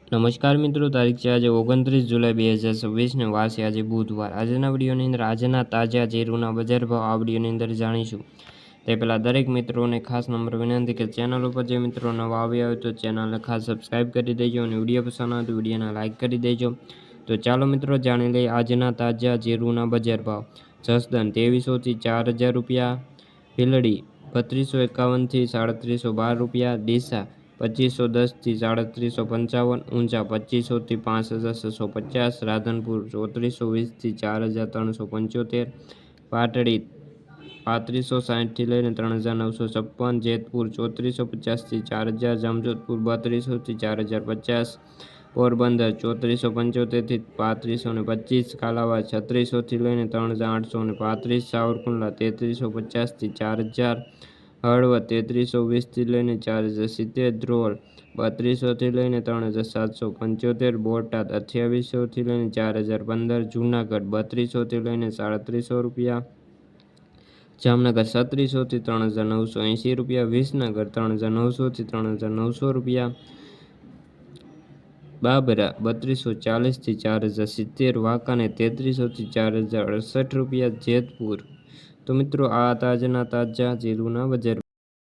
નમસ્કાર મિત્રો, તારીખ છે આજે 29 જુલાઈ 2026 ને વાર છે આજે બુધવાર। આજના વિડીયોની અંદર આજના તાજા જીરુના બજાર ભાવ આ વિડીયોની અંદર જાણીશું। તે પહેલાં દરેક મિત્રોને ખાસ નંબર વિનંતી કે ચેનલ ઉપર જે મિત્રો નવા આવ્યા હોય તો ચેનલને ખાસ સબસ્ક્રાઈબ કરી દેજો અને વિડીયો પસંદ આવે તો વિડીયોને લાઇક કરી દેજો। તો ચાલો મિત્રો જાણી લઈએ આજના તાજા જીરુના બજાર ભાવ। જસદણ 2300 થી 4000 રૂપિયા, ભીલડી 3251 થી 3712 રૂપિયા, ડીસા 2510 થી 3755, ઊંઝા 2500 થી 5650, રાધનપુર 3420 થી 4375, પાટડી 3560 થી લઈને 3956, જેતપુર 3450 થી 4000, જામજોધપુર 3200 થી 4050, પોરબંદર 3475 થી 3525, કાલાવાડ 3600 થી લઈને 3835, સાવરકુંડલા 3350 થી 4000, હળવદ 3320 થી લઈને 4070, ધ્રોલ 3200 થી લઈને 3775, બોટાદ 2800 થી લઈને 4015, જૂનાગઢ 3200 થી લઈને 3700 રૂપિયા, જામનગર 3700 થી 3980 રૂપિયા, વિસનગર 3900 થી 3900 રૂપિયા, બાબરા 3240 થી 4070, વાંકાનેર 3300 થી 4068 રૂપિયા, જેતપુર। તો મિત્રો આ તાજના તાજા જીરુના બજાર